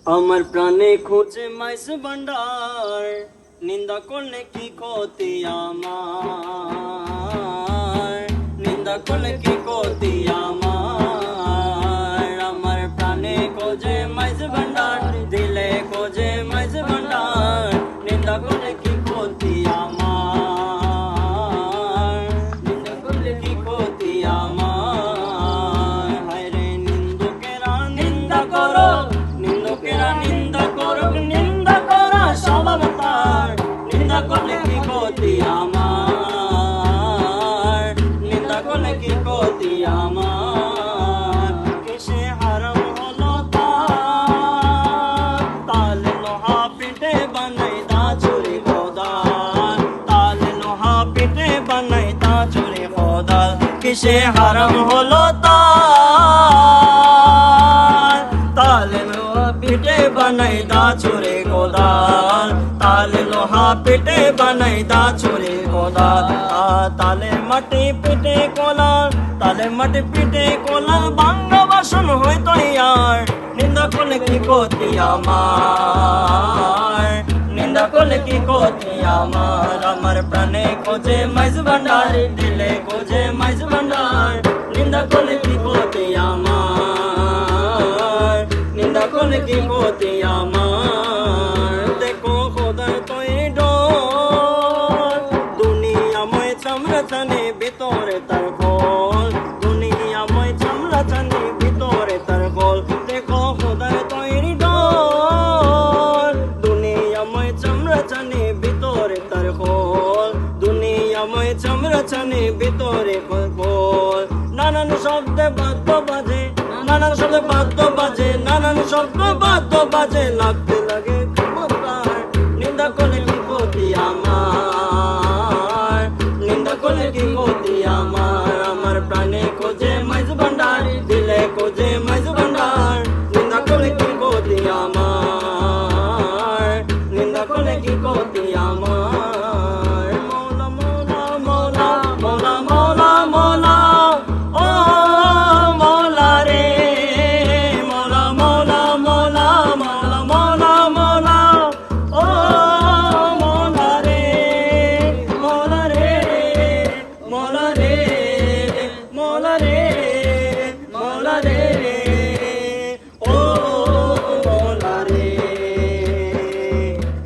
আমার প্রাণে খোঁজে মাইস ভান্ডার, নিন্দা করলে কি ক্ষতি আমার, নিন্দা করলে কি ক্ষতি আমার। আমার প্রাণে খোঁজে মাইস ভান্ডার, দিলে খোঁজে মাইস ভান্ডার, নিন্দা করলে কি ক্ষতি আমার, নিন্দা করলে কি ক্ষতি আমার। হায়রে নিন্দুকেরা নিন্দা করো, নিন্দুকেরা নিন্দা করো, নিন্দা করা স্বভাব তার, নিন্দা করলে কি ক্ষতি আমার, নিন্দা করলে কি ক্ষতি আমার। কিসে হারাম হলো তার, তালে লোহা পিঠে বানাই তা চুরি খোদার, তালে লোহা পিঠে বানাই তা চুরি খোদার। কিসে হারাম হলো তার, তালে লোহা পিঠে বানাই দা চুরি খোদার, তালে লোহা পিঠে বানাই দা চুরি খোদার। তালে মাটি পিঠে কোলার, তালে মাটি পিঠে কোলার, ভাঙ্গা বাসন হইতো আর, নিন্দা করলে কি ক্ষতি আমার, নিন্দা করলে কি ক্ষতি আমার। আমার প্রাণে খোঁজে মাইজ ভান্ডার, দিলে খোঁজে মাইজ ভান্ডার, নিন্দা করলে কি ক্ষতি আমার, নিন্দা করলে কি ক্ষতি আমার। দেখো খোদার তৈরি ডোর, দুনিয়াময় চামড়া চানে ভিতরে তার গোল, দুনিয়াময় চামড়া চানে ভিতরে তার গোল। দেখো খোদার তৈরি ডোর, দুনিয়াময় চামড়া চানে ভিতরে তার গোল, দুনিয়াময় চামড়া চানে ভিতরে গোল। নানান শব্দে বাদ্য বাজে, নানান শব্দে বাদ্য বাজে, নানান শব্দ বাদ্য বাজে, লাগতে লাগে ক্ষমতার, নিন্দা করলে কি ক্ষতি আমার, নিন্দা করলে কি ক্ষতি আমার। আমার প্রাণে খোঁজে মাইজ ভান্ডার, দিলে খোঁজে মাইজ ভান্ডার, নিন্দা করলে কি ক্ষতি আমার, নিন্দা করলে কি ক্ষতি আমার। মৌলা মৌলা মৌলা মৌলা মৌলা মৌলা, ও মৌলা রে, মৌলা মৌলা মৌলা মৌলা মৌলা মৌলা, ও মৌলা রে, মৌলা রে, মৌলা রে, মৌলা রে, মৌলা রে, ও মৌলা রে।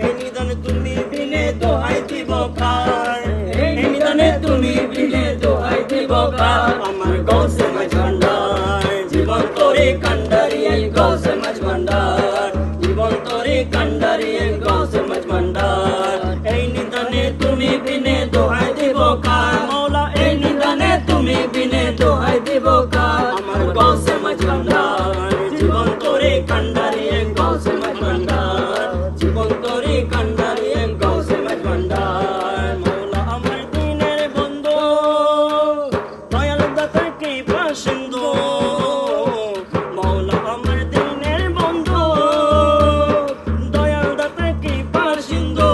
এই নিদানে তুমি বিনে দোহাই দিব কার, এই নিদানে তুমি বিনে দোহাই দিব কার। আমার গৌসে মাঝ ভান্ডার, জীবন তোরে কান্ডারি গৌসে মাঝ ভান্ডার, জীবন তোরে কান্ডারি গৌসে মাঝ ভান্ডার। এই নিদানে তুমি বিনে দোহাই দিব কার, মৌলা এই নিদানে তুমি বিনে দোহাই দিব কার। আমার গৌসে মাঝ ভান্ডার, জীবন তোরে কান্ডারি গৌসে মাঝ ভান্ডার, জীবন তোরে কান্ডারি গৌসে মাঝ ভান্ডার। মৌলা আমার দিনের বন্ধু, দয়াল দাতার কি বাসিন্দু, মৌলা আমার দিনের বন্ধু, দয়াল দাতার কি বাসিন্দু।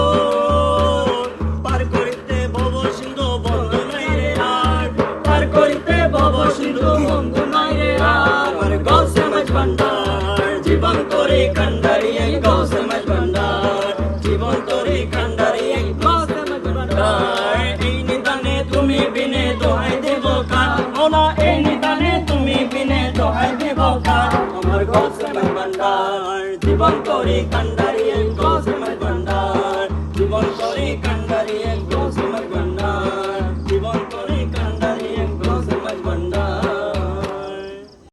পার করিতে ভব সিন্ধু বন্ধু নাই রে আর, পার করিতে ভব সিন্ধু বন্ধু নাই রে আর। আমার গৌসে মাঝ ভান্ডার, জীবন তোরে কান্ডারি গৌসে মাঝ ভান্ডার, জীবন তোরে কান্ডারি গৌসে মাঝ ভান্ডার। এই নিদানে তুমি বিনে দোহাই দেব কার, মৌলা এই নিদানে তুমি বিনে দোহাই দেব কার। আমার গৌসে মাঝ ভান্ডার, জীবন তোরে কান্ডারি গৌসে